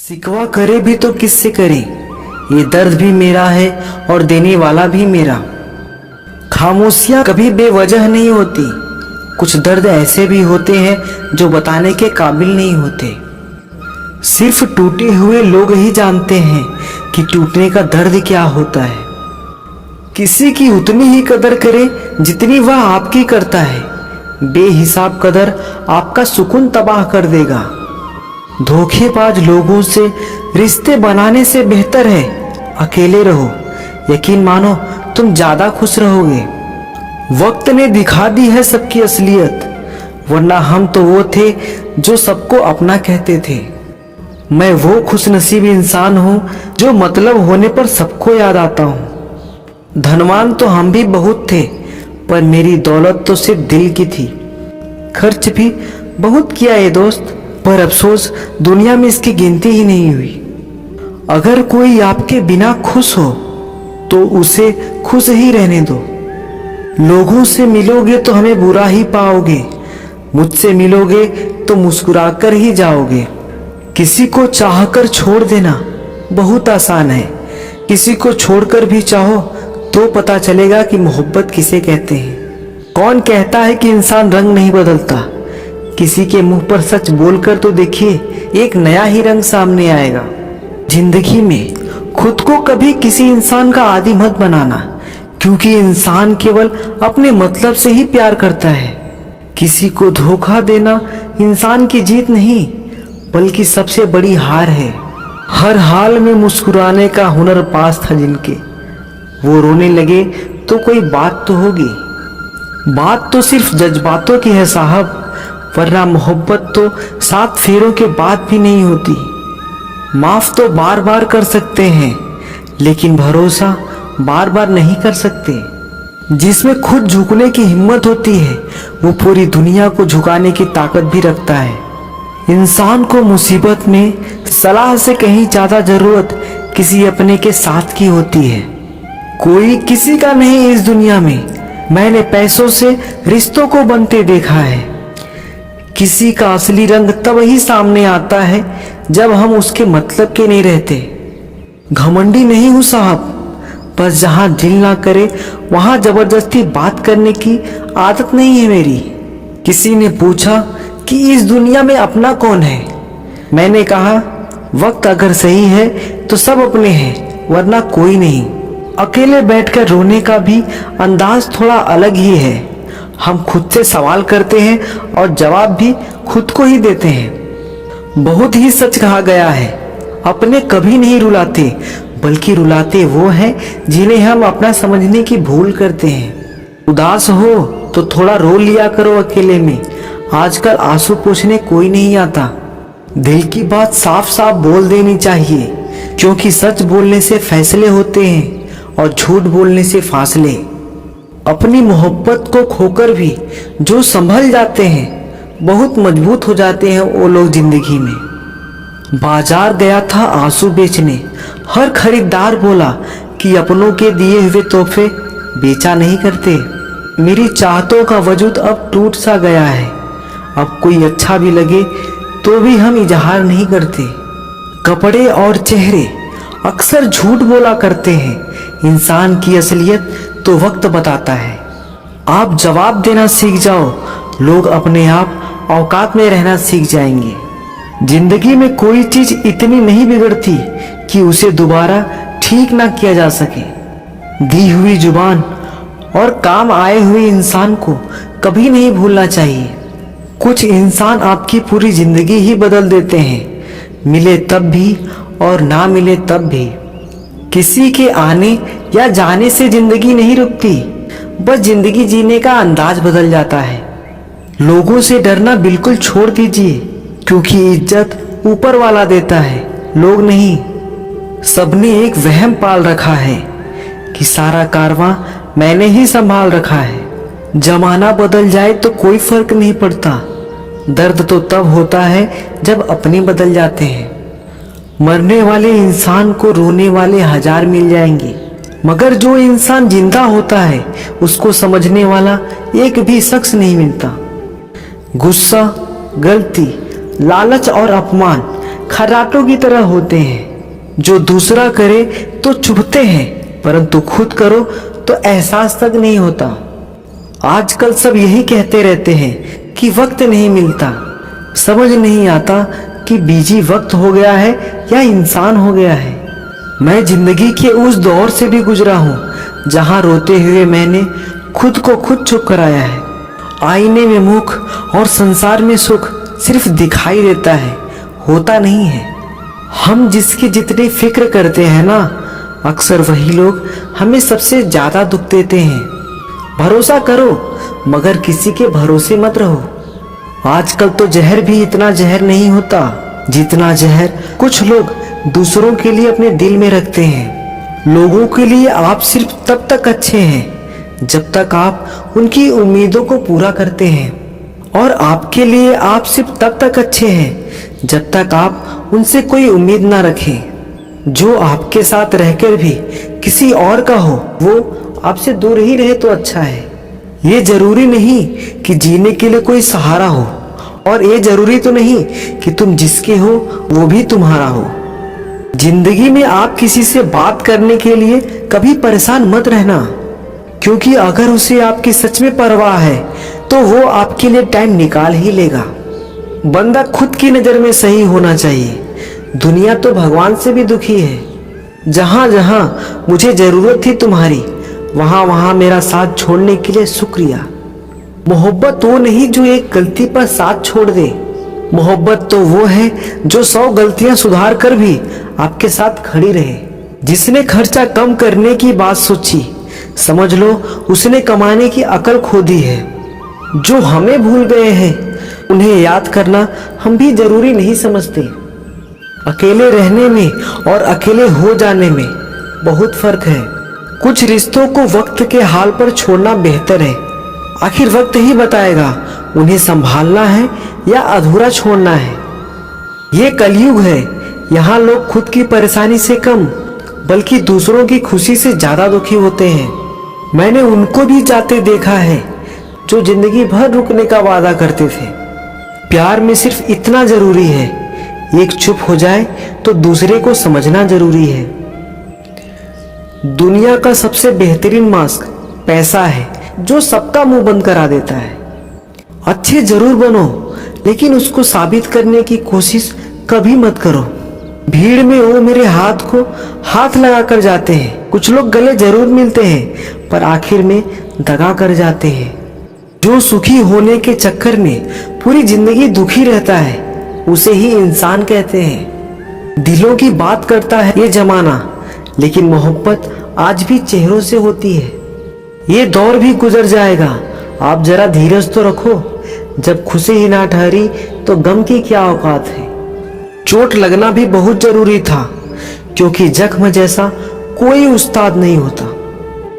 सिकवा करे भी तो किससे करे, ये दर्द भी मेरा है और देने वाला भी मेरा। खामोशियां कभी बेवजह नहीं होती, कुछ दर्द ऐसे भी होते हैं जो बताने के काबिल नहीं होते। सिर्फ टूटे हुए लोग ही जानते हैं कि टूटने का दर्द क्या होता है। किसी की उतनी ही कदर करे जितनी वह आपकी करता है। बेहिसाब कदर आपका सुकून तबाह कर देगा। धोखेबाज लोगों से रिश्ते बनाने से बेहतर है अकेले रहो। यकीन मानो तुम ज्यादा खुश रहोगे। वक्त ने दिखा दी है सबकी असलियत, वरना हम तो वो थे जो सबको अपना कहते थे। मैं वो खुशनसीब इंसान हूँ जो मतलब होने पर सबको याद आता हूँ। धनवान तो हम भी बहुत थे, पर मेरी दौलत तो सिर्फ दिल की थी। खर्च भी बहुत किया है दोस्त, पर अफसोस दुनिया में इसकी गिनती ही नहीं हुई। अगर कोई आपके बिना खुश हो तो उसे खुश ही रहने दो। लोगों से मिलोगे तो हमें बुरा ही पाओगे, मुझसे मिलोगे तो मुस्कुराकर ही जाओगे। किसी को चाहकर छोड़ देना बहुत आसान है, किसी को छोड़कर भी चाहो तो पता चलेगा कि मोहब्बत किसे कहते हैं। कौन कहता है कि इंसान रंग नहीं बदलता? किसी के मुंह पर सच बोलकर तो देखिए, एक नया ही रंग सामने आएगा। जिंदगी में खुद को कभी किसी इंसान का आदी मत बनाना, क्योंकि इंसान केवल अपने मतलब से ही प्यार करता है। किसी को धोखा देना इंसान की जीत नहीं, बल्कि सबसे बड़ी हार है। हर हाल में मुस्कुराने का हुनर पास था जिनके, वो रोने लगे तो कोई बात तो होगी। बात तो सिर्फ जज्बातों की है साहब, वरना मोहब्बत तो 7 फेरों के बाद भी नहीं होती। माफ तो बार बार कर सकते हैं, लेकिन भरोसा बार बार नहीं कर सकते। जिसमें खुद झुकने की हिम्मत होती है, वो पूरी दुनिया को झुकाने की ताकत भी रखता है। इंसान को मुसीबत में सलाह से कहीं ज्यादा जरूरत किसी अपने के साथ की होती है। कोई किसी का नहीं इस दुनिया में, मैंने पैसों से रिश्तों को बनते देखा है। किसी का असली रंग तब ही सामने आता है जब हम उसके मतलब के नहीं रहते। घमंडी नहीं हूं साहब, बस जहां दिल ना करे वहां जबरदस्ती बात करने की आदत नहीं है मेरी। किसी ने पूछा कि इस दुनिया में अपना कौन है? मैंने कहा, वक्त अगर सही है तो सब अपने हैं, वरना कोई नहीं। अकेले बैठकर रोने का भी अंदाज थोड़ा अलग ही है। हम खुद से सवाल करते हैं और जवाब भी खुद को ही देते हैं। बहुत ही सच कहा गया है, अपने कभी नहीं रुलाते, बल्कि रुलाते वो हैं जिन्हें हम अपना समझने की भूल करते हैं। उदास हो तो थोड़ा रो लिया करो अकेले में, आजकल आंसू पोंछने कोई नहीं आता। दिल की बात साफ साफ बोल देनी चाहिए, क्योंकि सच बोलने से फैसले होते हैं और झूठ बोलने से फासले। अपनी मोहब्बत को खोकर भी जो संभल जाते हैं, बहुत मजबूत हो जाते हैं वो लोग जिंदगी में। बाजार गया था आंसू बेचने, हर खरीदार बोला कि अपनों के दिए हुए तोहफे बेचा नहीं करते। मेरी चाहतों का वजूद अब टूट सा गया है, अब कोई अच्छा भी लगे तो भी हम इजहार नहीं करते। कपड़े और चेहरे अक्सर झूठ बोला करते हैं, इंसान की असलियत तो वक्त बताता है। आप जवाब देना सीख जाओ, लोग अपने आप औकात में रहना सीख जाएंगे। जिंदगी में कोई चीज इतनी नहीं बिगड़ती कि उसे दोबारा ठीक ना किया जा सके। दी हुई जुबान और काम आए हुए इंसान को कभी नहीं भूलना चाहिए। कुछ इंसान आपकी पूरी जिंदगी ही बदल देते हैं, मिले तब भी और ना मिले तब भी। किसी के आने या जाने से जिंदगी नहीं रुकती, बस जिंदगी जीने का अंदाज बदल जाता है। लोगों से डरना बिल्कुल छोड़ दीजिए, क्योंकि इज्जत ऊपर वाला देता है, लोग नहीं। सबने एक वहम पाल रखा है कि सारा कारवां मैंने ही संभाल रखा है। जमाना बदल जाए तो कोई फर्क नहीं पड़ता, दर्द तो तब होता है जब अपने बदल जाते हैं। मरने वाले इंसान को रोने वाले 1000 मिल जाएंगे, मगर जो इंसान जिंदा होता है उसको समझने वाला एक भी शख्स नहीं मिलता। गुस्सा, गलती, लालच और अपमान खर्राटों की तरह होते हैं, जो दूसरा करे तो चुभते हैं, परंतु खुद करो तो एहसास तक नहीं होता। आजकल सब यही कहते रहते हैं कि वक्त नहीं मिलता। समझ नहीं आता कि बिजी वक्त हो गया है या इंसान हो गया है। मैं जिंदगी के उस दौर से भी गुजरा हूँ जहाँ रोते हुए मैंने खुद को खुद चुप कराया है। आईने में मुख और संसार में सुख सिर्फ दिखाई देता है, होता नहीं है। हम जिसकी जितनी फिक्र करते हैं ना, अक्सर वही लोग हमें सबसे ज्यादा दुख देते हैं। भरोसा करो मगर किसी के भरोसे मत रहो। आजकल तो जहर भी इतना जहर नहीं होता जितना जहर कुछ लोग दूसरों के लिए अपने दिल में रखते हैं। लोगों के लिए आप सिर्फ तब तक अच्छे हैं जब तक आप उनकी उम्मीदों को पूरा करते हैं, और आपके लिए आप सिर्फ तब तक अच्छे हैं जब तक आप उनसे कोई उम्मीद ना रखें। जो आपके साथ रहकर भी किसी और का हो वो आपसे दूर ही रहे तो अच्छा है। ये जरूरी नहीं कि जीने के लिए कोई सहारा हो, और ये जरूरी तो नहीं कि तुम जिसके हो वो भी तुम्हारा हो। जिंदगी में आप किसी से बात करने के लिए कभी परेशान मत रहना, क्योंकि अगर उसे आपकी सच में परवाह है तो वो आपके लिए टाइम निकाल ही लेगा। बंदा खुद की नजर में सही होना चाहिए। दुनिया तो भगवान से भी दुखी है। जहां जहां मुझे जरूरत थी तुम्हारी, वहां वहां मेरा साथ छोड़ने के लिए शुक्रिया। मोहब्बत वो नहीं जो एक गलती पर साथ छोड़ दे। मोहब्बत तो वो है जो 100 गलतियां सुधार कर भी आपके साथ खड़ी रहे। जिसने खर्चा कम करने की बात सोची, समझ लो उसने कमाने की अकल खो दी है। जो हमें भूल गए हैं उन्हें याद करना हम भी जरूरी नहीं समझते। अकेले रहने में और अकेले हो जाने में बहुत फर्क है। कुछ रिश्तों को वक्त के हाल पर छोड़ना बेहतर है। आखिर वक्त ही बताएगा उन्हें संभालना है या अधूरा छोड़ना है। ये कलयुग है, यहाँ लोग खुद की परेशानी से कम बल्कि दूसरों की खुशी से ज्यादा दुखी होते हैं। मैंने उनको भी जाते देखा है जो जिंदगी भर रुकने का वादा करते थे। प्यार में सिर्फ इतना जरूरी है, एक चुप हो जाए तो दूसरे को समझना जरूरी है। दुनिया का सबसे बेहतरीन मास्क पैसा है, जो सबका मुंह बंद करा देता है। अच्छे जरूर बनो, लेकिन उसको साबित करने की कोशिश कभी मत करो। भीड़ में वो मेरे हाथ को हाथ लगा कर जाते हैं। कुछ लोग गले जरूर मिलते हैं पर आखिर में दगा कर जाते हैं। जो सुखी होने के चक्कर में पूरी जिंदगी दुखी रहता है उसे ही इंसान कहते हैं। दिलों की बात करता है ये जमाना, लेकिन मोहब्बत आज भी चेहरों से होती है। ये दौर भी गुजर जाएगा, आप जरा धीरज तो रखो। जब खुशी ही ना ठहरी तो गम की क्या औकात है। चोट लगना भी बहुत जरूरी था, क्योंकि जख्म जैसा कोई उस्ताद नहीं होता।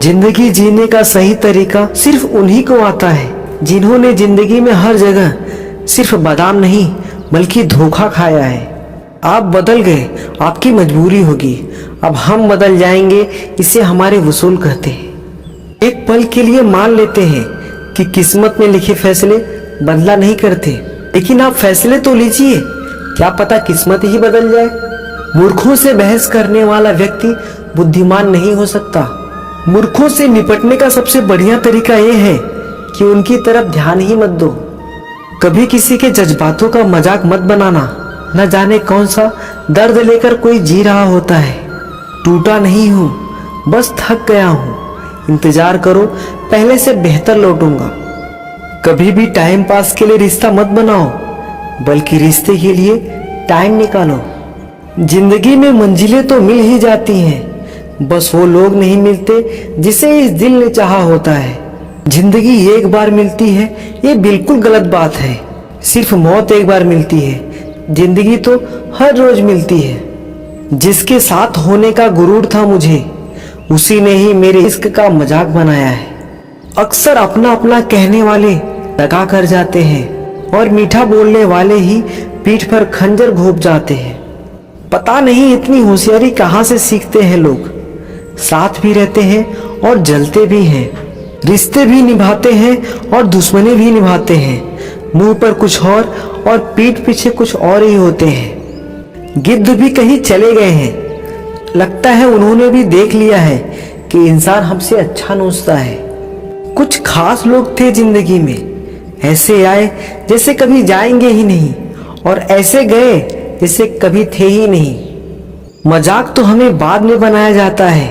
जिंदगी जीने का सही तरीका सिर्फ उन्हीं को आता है जिन्होंने जिंदगी में हर जगह सिर्फ बादाम नहीं बल्कि धोखा खाया है। आप बदल गए, आपकी मजबूरी होगी। अब हम बदल जाएंगे, इसे हमारे वसूल कहते हैं। एक पल के लिए मान लेते हैं कि किस्मत में लिखे फैसले बदला नहीं करते, लेकिन आप फैसले तो लीजिए, क्या पता किस्मत ही बदल जाए। मूर्खों से बहस करने वाला व्यक्ति बुद्धिमान नहीं हो सकता। मूर्खों से निपटने का सबसे बढ़िया तरीका यह है कि उनकी तरफ ध्यान ही मत दो। कभी किसी के जज्बातों का मजाक मत बनाना। न जाने कौन सा दर्द लेकर कोई जी रहा होता है। टूटा नहीं हूँ, बस थक गया हूँ। इंतजार करो, पहले से बेहतर लौटूंगा। कभी भी टाइम पास के लिए रिश्ता मत बनाओ, बल्कि रिश्ते के लिए टाइम निकालो। जिंदगी में मंजिलें तो मिल ही जाती हैं, बस वो लोग नहीं मिलते जिसे इस दिल ने चाहा होता है। जिंदगी एक बार मिलती है, ये बिल्कुल गलत बात है। सिर्फ मौत एक बार मिलती है, जिंदगी तो हर रोज मिलती है। जिसके साथ होने का गुरूर था मुझे, उसी ने ही मेरे इश्क का मजाक बनाया है। अक्सर अपना अपना कहने वाले दगा कर जाते हैं और मीठा बोलने वाले ही पीठ पर खंजर घोंप जाते हैं। पता नहीं इतनी होशियारी कहाँ से सीखते हैं लोग। साथ भी रहते हैं और जलते भी हैं, रिश्ते भी निभाते हैं और दुश्मनी भी निभाते हैं। मुंह पर कुछ और पीठ पीछे कुछ और ही होते हैं। गिद्ध भी कहीं चले गए हैं। लगता है उन्होंने भी देख लिया है कि इंसान हमसे अच्छा नोचता है। कुछ खास लोग थे जिंदगी में, ऐसे आए जैसे कभी जाएंगे ही नहीं, और ऐसे गए जैसे कभी थे ही नहीं। मजाक तो हमें बाद में बनाया जाता है,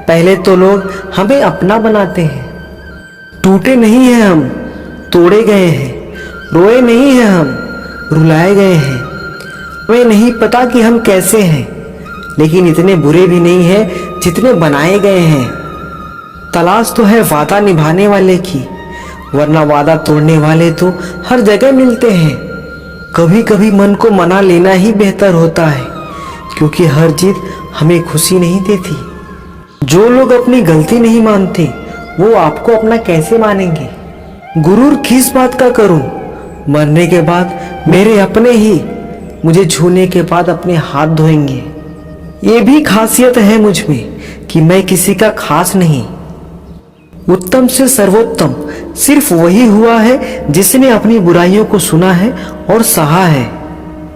पहले तो लोग हमें अपना बनाते हैं। टूटे नहीं हैं हम, तोड़े गए हैं। रोए नहीं हैं हम, रुलाए गए हैं। हमें नहीं पता कि हम कैसे हैं, लेकिन इतने बुरे भी नहीं हैं जितने बनाए गए हैं। तलाश तो है वादा निभाने वाले की, वरना वादा तोड़ने वाले तो हर जगह मिलते हैं। कभी कभी मन को मना लेना ही बेहतर होता है, क्योंकि हर जिद हमें खुशी नहीं देती। जो लोग अपनी गलती नहीं मानते, वो आपको अपना कैसे मानेंगे। गुरूर किस बात का करूं, मरने के बाद मेरे अपने ही मुझे छूने के बाद अपने हाथ धोएंगे। ये भी खासियत है मुझ में कि मैं किसी का खास नहीं। उत्तम से सर्वोत्तम सिर्फ वही हुआ है जिसने अपनी बुराइयों को सुना है और सहा है।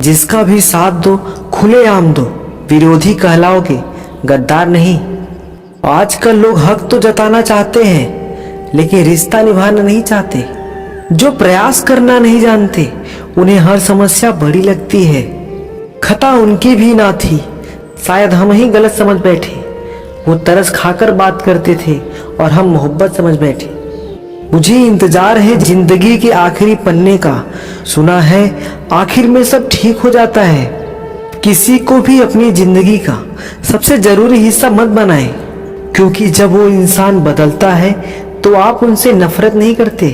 जिसका भी साथ दो, खुलेआम दो, विरोधी कहलाओगे, गद्दार नहीं। आजकल लोग हक तो जताना चाहते हैं, लेकिन रिश्ता निभाना नहीं चाहते। जो प्रयास करना नहीं जानते, उन्हें हर समस्या बड़ी लगती है। खता उनकी भी ना थी, शायद हम ही गलत समझ बैठे। वो तरस खाकर बात करते थे और हम मोहब्बत समझ बैठे। मुझे इंतजार है जिंदगी के आखिरी पन्ने का। सुना है आखिर में सब ठीक हो जाता है। किसी को भी अपनी जिंदगी का सबसे जरूरी हिस्सा मत बनाएं, क्योंकि जब वो इंसान बदलता है तो आप उनसे नफरत नहीं करते,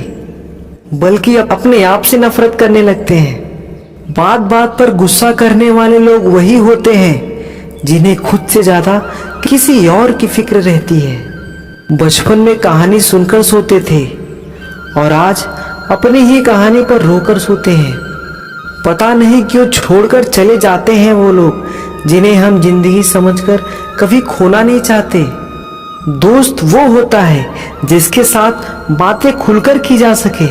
बल्कि अपने आप से नफरत करने लगते हैं। बात बात पर गुस्सा करने वाले लोग वही होते हैं जिन्हें खुद से ज्यादा किसी और की फिक्र रहती है। बचपन में कहानी सुनकर सोते थे और आज अपनी ही कहानी पर रोकर सोते हैं। पता नहीं क्यों छोड़कर चले जाते हैं वो लोग जिन्हें हम जिंदगी समझकर कभी खोना नहीं चाहते। दोस्त वो होता है जिसके साथ बातें खुलकर की जा सके,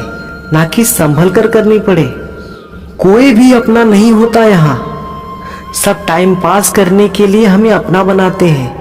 ना कि संभल कर करनी पड़े। कोई भी अपना नहीं होता यहाँ, सब टाइम पास करने के लिए हमें अपना बनाते हैं।